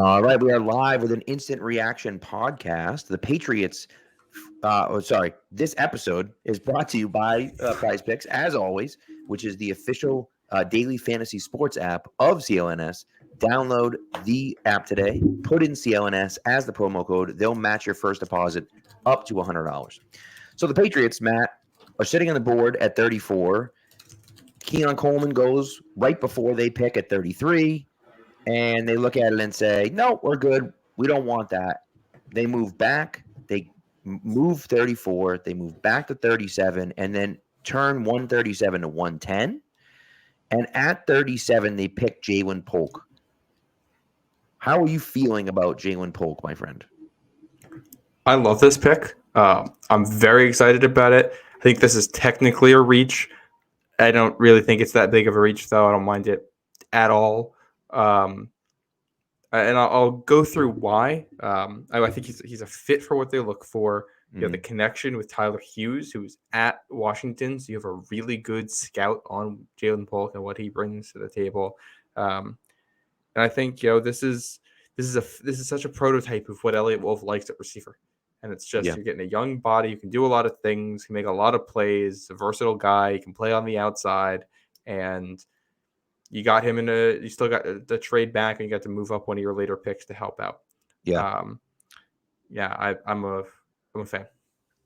All right, we are live with an instant reaction podcast. The Patriots, this episode is brought to you by Prize Picks, as always, which is the official daily fantasy sports app of CLNS. Download the app today, put in CLNS as the promo code. They'll match your first deposit up to $100. So the Patriots, Matt, are sitting on the board at 34. Keon Coleman goes right before they pick at 33. And they look at it and say, no, we're good. We don't want that. They move back. They move 34. They move back to 37 and then turn 137 to 110. And at 37, they pick Jaylen Polk. How are you feeling about Jaylen Polk, my friend? I love this pick. I'm very excited about it. I think this is technically a reach. I don't really think it's that big of a reach, though. I don't mind it at all. And I'll go through why. I think he's a fit for what they look for. You have the connection with Tayler Kyles, who's at Washington, so you have a really good scout on Jaylen Polk and what he brings to the table. And I think this is such a prototype of what Elliott Wolf likes at receiver. And it's just you're getting a young body who can do a lot of things, can make a lot of plays, a versatile guy, he can play on the outside, and you got him you still got the trade back, and you got to move up one of your later picks to help out. I'm a fan.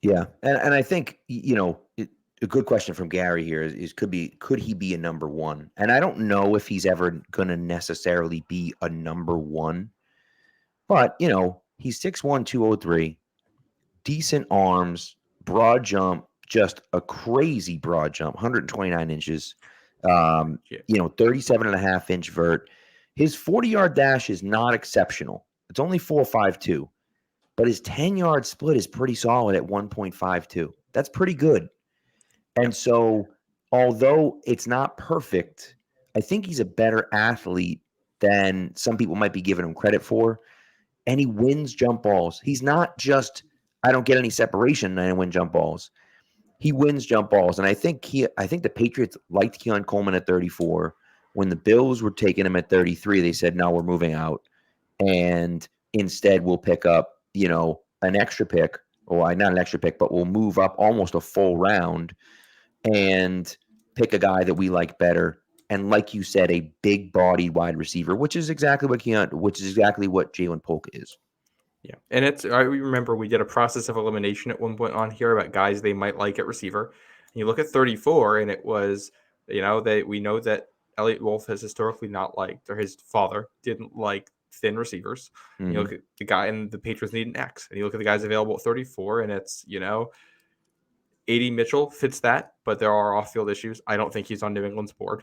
Yeah, and I think a good question from Gary here is could he be a number one? And I don't know if he's ever going to necessarily be a number one, but he's 6'1", 203, decent arms, broad jump, just a crazy broad jump, 129 inches. 37.5-inch vert. His 40-yard dash is not exceptional. It's only 4.52, but his 10-yard split is pretty solid at 1.52. That's pretty good. And so, although it's not perfect, I think he's a better athlete than some people might be giving him credit for. And he wins jump balls. He's not just, I don't get any separation and I win jump balls. He wins jump balls, and I think the Patriots liked Keon Coleman at 34. When the Bills were taking him at 33, they said, "No, we're moving out, and instead we'll pick up, an extra pick, or not an extra pick, but we'll move up almost a full round and pick a guy that we like better." And like you said, a big-bodied wide receiver, which is exactly what Jaylen Polk is. Yeah, and I remember we did a process of elimination at one point on here about guys they might like at receiver. And you look at 34, and it was, we know that Elliott Wolf has historically not liked, or his father didn't like thin receivers. Mm-hmm. You look at the guy, and the Patriots need an X. And you look at the guys available at 34, and it's, A.D. Mitchell fits that, but there are off-field issues. I don't think he's on New England's board.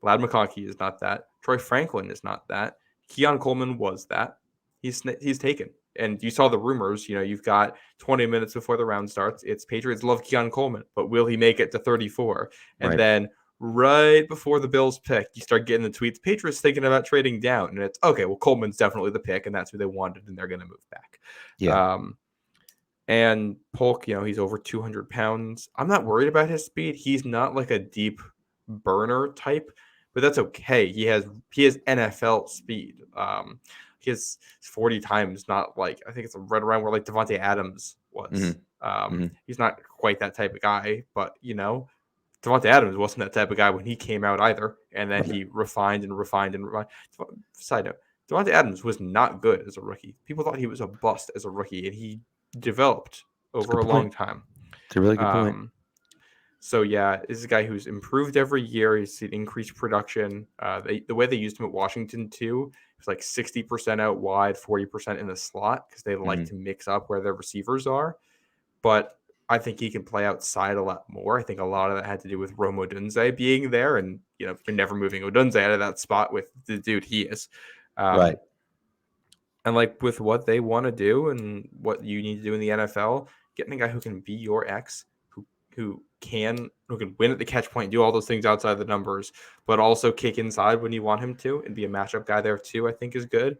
Ladd McConkey is not that. Troy Franklin is not that. Keon Coleman was that. He's taken. And you saw the rumors, you've got 20 minutes before the round starts. It's Patriots love Keon Coleman, but will he make it to 34? And then right before the Bills pick, you start getting the tweets, Patriots thinking about trading down. And it's, okay, well, Coleman's definitely the pick, and that's who they wanted, and they're going to move back. Yeah. And Polk, he's over 200 pounds. I'm not worried about his speed. He's not like a deep burner type, but that's okay. He has NFL speed. He has 40 times, not like, I think it's right around where like Devontae Adams was. He's not quite that type of guy, but Devontae Adams wasn't that type of guy when he came out either. And then he refined and refined and refined. Side note, Devontae Adams was not good as a rookie. People thought he was a bust as a rookie, and he developed over a long time. It's a really good point. So, yeah, this is a guy who's improved every year. He's seen increased production. The way they used him at Washington, too, was like 60% out wide, 40% in the slot, because they like to mix up where their receivers are. But I think he can play outside a lot more. I think a lot of that had to do with Rome Odunze being there, and you're never moving Odunze out of that spot with the dude he is. Right. And like with what they want to do and what you need to do in the NFL, getting a guy who can be your X, who can win at the catch point, do all those things outside the numbers, but also kick inside when you want him to and be a matchup guy there too, I think is good.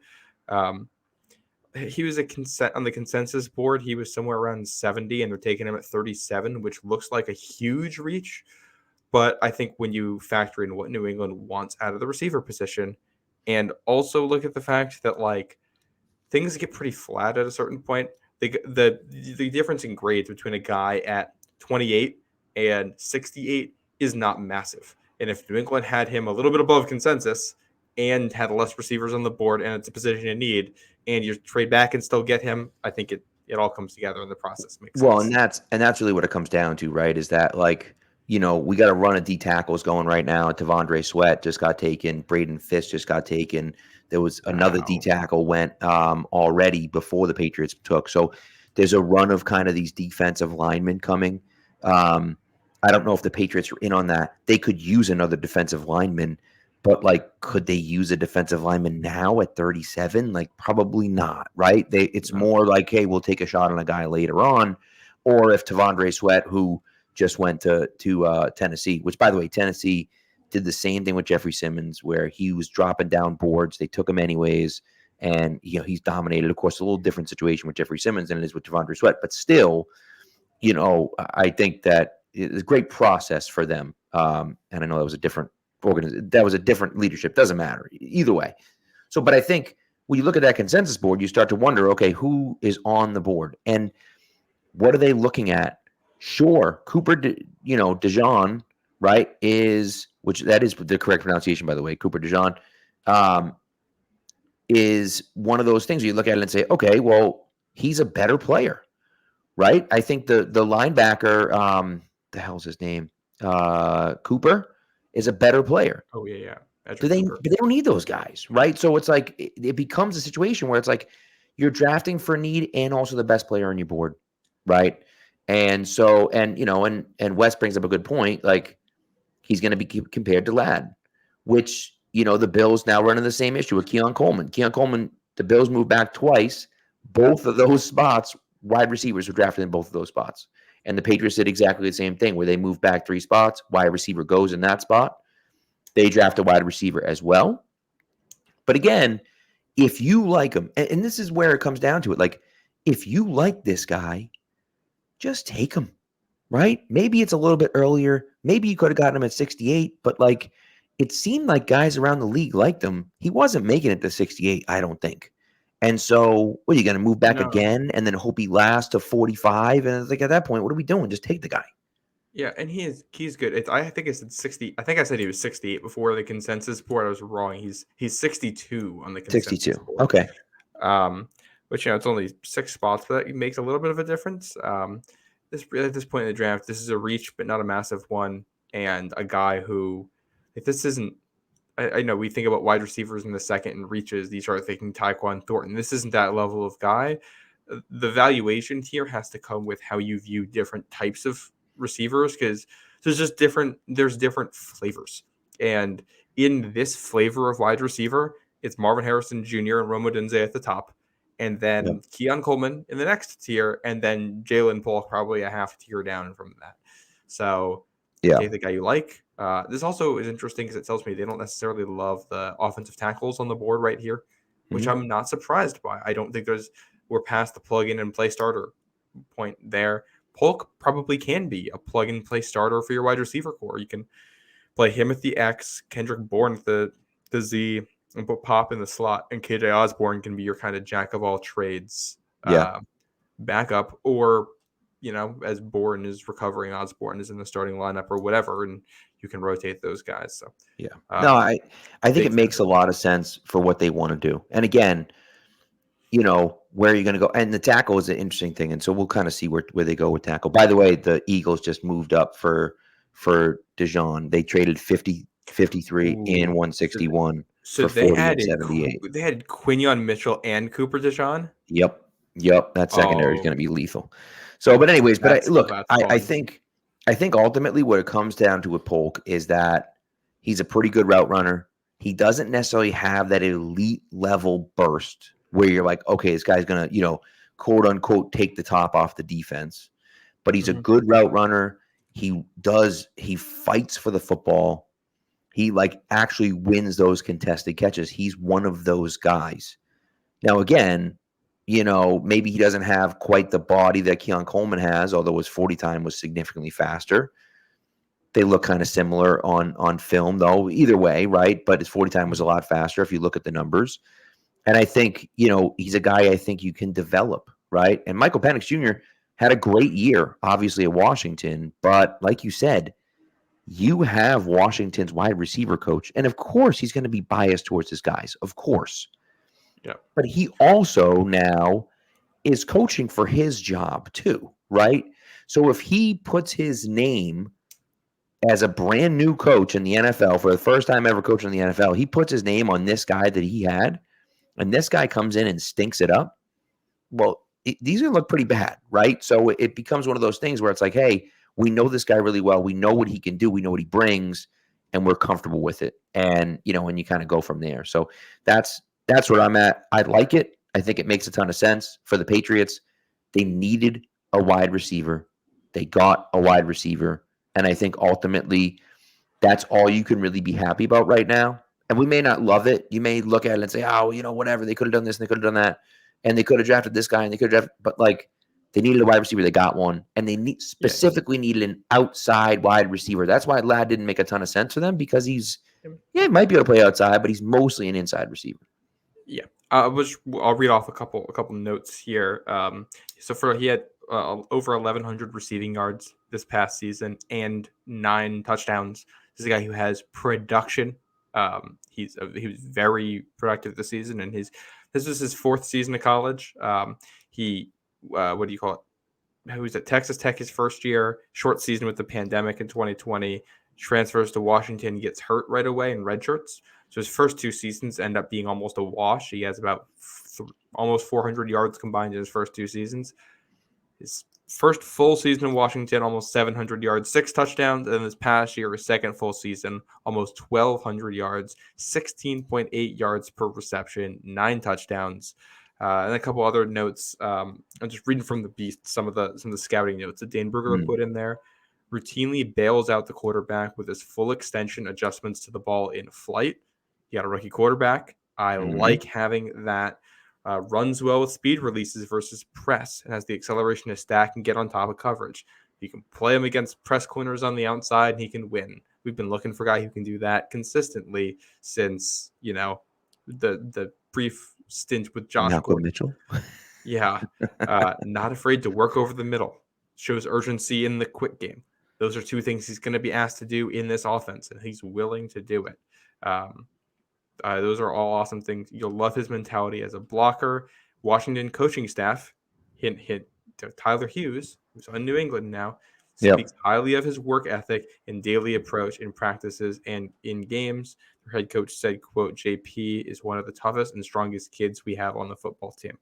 He was on the consensus board. He was somewhere around 70, and they're taking him at 37, which looks like a huge reach. But I think when you factor in what New England wants out of the receiver position, and also look at the fact that like things get pretty flat at a certain point. The difference in grades between a guy at 28 and 68 is not massive. And if New England had him a little bit above consensus and had less receivers on the board and it's a position in need, and you trade back and still get him, I think it all comes together in the process. Makes Well, sense. and that's really what it comes down to, right? Is that like, we got a run of D tackles going right now. Tavondre Sweat just got taken. Braden Fisk just got taken. There was another D tackle went already before the Patriots took. So there's a run of kind of these defensive linemen coming. I don't know if the Patriots are in on that. They could use another defensive lineman, but like, could they use a defensive lineman now at 37? Like, probably not, right? It's more like, hey, we'll take a shot on a guy later on. Or if Tavondre Sweat, who just went to Tennessee, which, by the way, Tennessee did the same thing with Jeffrey Simmons, where he was dropping down boards. They took him anyways, and he's dominated. Of course, a little different situation with Jeffrey Simmons than it is with Tavondre Sweat, but still, I think that it's a great process for them. And I know that was a different leadership. Doesn't matter either way. So, but I think when you look at that consensus board, you start to wonder, okay, who is on the board and what are they looking at? Sure, Cooper, DeJean, right, which that is the correct pronunciation, by the way. Cooper DeJean is one of those things where you look at it and say, okay, well, he's a better player, right? I think the linebacker, the hell's his name? Cooper is a better player. Oh, yeah. But they don't need those guys, right? So it's like it becomes a situation where it's like you're drafting for need and also the best player on your board, right? And so, and Wes brings up a good point. Like, he's going to be compared to Ladd, which, the Bills now running the same issue with Keon Coleman. Keon Coleman, the Bills moved back twice. Both of those spots, wide receivers were drafted in both of those spots. And the Patriots did exactly the same thing where they moved back 3 spots. Wide receiver goes in that spot. They draft a wide receiver as well. But again, if you like him, and this is where it comes down to it, like, if you like this guy, just take him, right? Maybe it's a little bit earlier. Maybe you could have gotten him at 68, but like, it seemed like guys around the league liked him. He wasn't making it to 68, I don't think. And so, what are you going to move back again and then hope he lasts to 45? And it's like, at that point, what are we doing? Just take the guy. Yeah, and he's good. I think I said 60. I think I said he was 68 before the consensus board. I was wrong. He's 62 on the consensus 62. board. Okay. Which it's only 6 spots, but that makes a little bit of a difference. At this point in the draft, this is a reach, but not a massive one, and a guy who, if this isn't, I know we think about wide receivers in the second and reaches. These are thinking Tyquan Thornton. This isn't that level of guy. The valuation here has to come with how you view different types of receivers, because there's different flavors, and in this flavor of wide receiver, it's Marvin Harrison Jr. and Rome Odunze at the top, and then Keon Coleman in the next tier, and then Jaylen Polk probably a half tier down from that. So take the guy you like. This also is interesting because it tells me they don't necessarily love the offensive tackles on the board right here, which I'm not surprised by. I don't think we're past the plug in and play starter point there. Polk probably can be a plug-and-play starter for your wide receiver core. You can play him at the X, Kendrick Bourne at the Z, and put Pop in the slot, and KJ Osborne can be your kind of jack-of-all-trades backup, or, as Bourne is recovering, Osborne is in the starting lineup or whatever, and you can rotate those guys. So I think it makes a lot of sense for what they want to do. And again, where are you going to go? And the tackle is an interesting thing. And so we'll kind of see where they go with tackle. By the way, the Eagles just moved up for DeJean. They traded 53 and 161 for 40 and 78. They had Quinion Mitchell and Cooper DeJean? Yep. That secondary is going to be lethal. So, but anyways, I think ultimately what it comes down to with Polk is that he's a pretty good route runner. He doesn't necessarily have that elite level burst where you're like, okay, this guy's going to, quote unquote, take the top off the defense. But he's a good route runner. He fights for the football. He actually wins those contested catches. He's one of those guys. Now, again, maybe he doesn't have quite the body that Keon Coleman has, although his 40 time was significantly faster. They look kind of similar on film, though, either way, right? But his 40 time was a lot faster if you look at the numbers. And I think, he's a guy I think you can develop, right? And Michael Penix Jr. had a great year, obviously, at Washington. But like you said, you have Washington's wide receiver coach. And of course, he's going to be biased towards his guys, of course. Yeah. But he also now is coaching for his job too, right? So if he puts his name as a brand new coach in the NFL for the first time ever coaching in the NFL, he puts his name on this guy that he had, and this guy comes in and stinks it up. Well, these are going to look pretty bad, right? So it becomes one of those things where it's like, hey, we know this guy really well. We know what he can do. We know what he brings, and we're comfortable with it. And, and you kind of go from there. So that's where I'm at. I like it. I think it makes a ton of sense for the Patriots. They needed a wide receiver. They got a wide receiver. And I think ultimately that's all you can really be happy about right now. And we may not love it. You may look at it and say, oh, whatever. They could have done this and they could have done that. And they could have drafted this guy and they could have drafted, but they needed a wide receiver. They got one. And they specifically needed an outside wide receiver. That's why Ladd didn't make a ton of sense for them, because he might be able to play outside, but he's mostly an inside receiver. Yeah. I'll read off a couple notes here. He had over 1,100 receiving yards this past season and 9 touchdowns. This is a guy who has production. He was very productive this season, and this was his 4th season of college. He he was at Texas Tech his first year, short season with the pandemic in 2020, transfers to Washington, gets hurt right away and redshirts. So his first 2 seasons end up being almost a wash. He has about almost 400 yards combined in his first 2 seasons. His first full season in Washington, almost 700 yards, 6 touchdowns. And this past year, his second full season, almost 1,200 yards, 16.8 yards per reception, 9 touchdowns. And a couple other notes. I'm just reading from the Beast some of the scouting notes that Dane Brugger put in there. Routinely bails out the quarterback with his full extension adjustments to the ball in flight. He got a rookie quarterback. I like having that. Runs well with speed releases versus press, and has the acceleration to stack and get on top of coverage. You can play him against press corners on the outside, and he can win. We've been looking for a guy who can do that consistently since, the brief stint with Josh Malcolm Mitchell. Yeah. Not afraid to work over the middle. Shows urgency in the quick game. Those are 2 things he's going to be asked to do in this offense, and he's willing to do it. Those are all awesome things. You'll love his mentality as a blocker. Washington coaching staff, hint, to Tyler Hughes, who's on New England now, speaks highly of his work ethic and daily approach in practices and in games. Their head coach said, quote, JP is one of the toughest and strongest kids we have on the football team.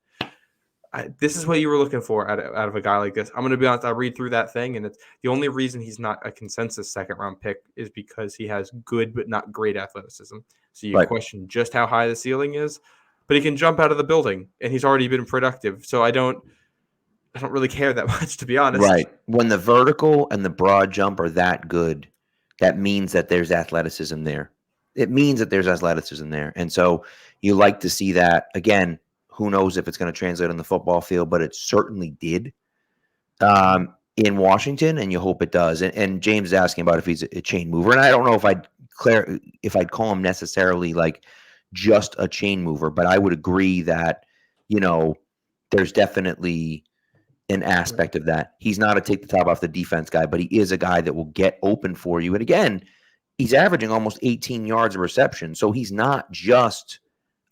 This is what you were looking for out of a guy like this. I'm going to be honest, I read through that thing, and it's the only reason he's not a consensus 2nd-round pick is because he has good but not great athleticism. So you question just how high the ceiling is, but he can jump out of the building, and he's already been productive. So I don't really care that much, to be honest. Right. When the vertical and the broad jump are that good, that means that there's athleticism there. It means that there's athleticism there. And so you like to see that. Again, who knows if it's going to translate on the football field, but it certainly did in Washington, and you hope it does. And James is asking about if he's a chain mover, and I don't know if I'd call him necessarily like just a chain mover, but I would agree that there's definitely an aspect of that. He's not a take the top off the defense guy, but he is a guy that will get open for you. And again, he's averaging almost 18 yards of reception, so he's not just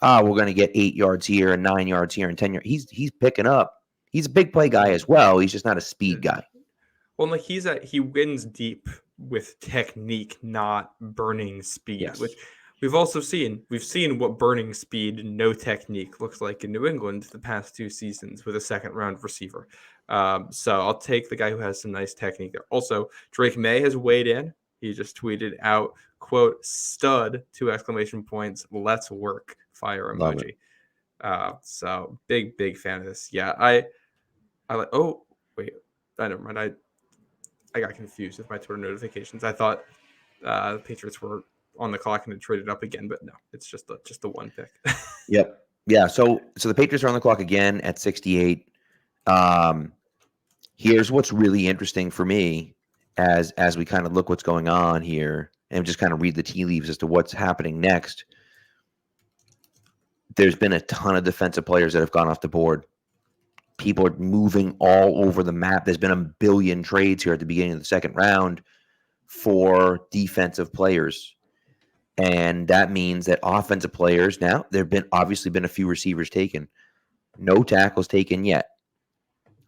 we're going to get 8 yards here and 9 yards here and 10 yards. He's picking up. He's a big play guy as well. He's just not a speed guy. Well, he wins deep with technique, not burning speed, which we've also seen. We've seen what burning speed and no technique looks like in New England the past 2 seasons with a 2nd-round receiver. So I'll take the guy who has some nice technique there. Also, Drake May has weighed in. He just tweeted out, quote, stud, 2 exclamation points, let's work, fire emoji. So big fan of this. Yeah, I like, oh, wait, never mind. I got confused with my Twitter notifications. I thought the Patriots were on the clock and had traded up again, but no, it's just the 1 pick. Yep. Yeah. So the Patriots are on the clock again at 68. Here's what's really interesting for me as we kind of look what's going on here and just kind of read the tea leaves as to what's happening next. there's been a ton of defensive players that have gone off the board. People are moving all over the map. There's been a billion trades here at the beginning of the second round for defensive players. And that means that offensive players now, there have been obviously been a few receivers taken. No tackles taken yet.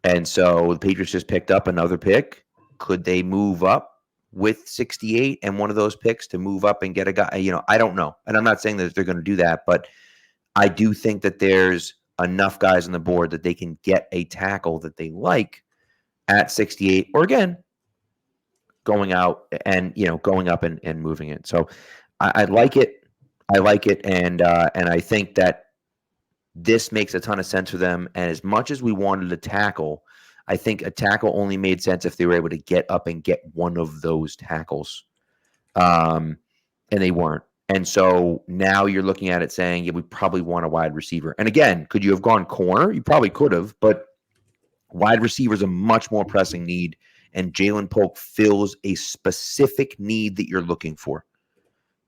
And so the Patriots just picked up another pick. Could they move up with 68 and one of those picks to move up and get a guy? I don't know. And I'm not saying that they're going to do that, but I do think that there's enough guys on the board that they can get a tackle that they like at 68, or again, going out and going up and moving it. So I like it. I like it, and I think that this makes a ton of sense for them. And as much as we wanted a tackle, I think a tackle only made sense if they were able to get up and get one of those tackles, and they weren't. And so now you're looking at it saying, yeah, we probably want a wide receiver. And again, could you have gone corner? You probably could have, but wide receiver is a much more pressing need, and Jaylen Polk fills a specific need that you're looking for.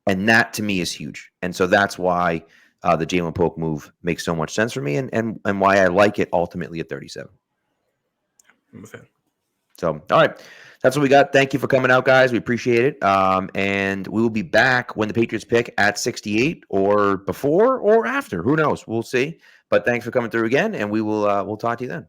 And that, to me, is huge. And so that's why the Jaylen Polk move makes so much sense for me, and why I like it ultimately at 37. I'm a fan. So, all right. That's what we got. Thank you for coming out, guys. We appreciate it. And we will be back when the Patriots pick at 68 or before or after. Who knows? We'll see. But thanks for coming through again, and we'll talk to you then.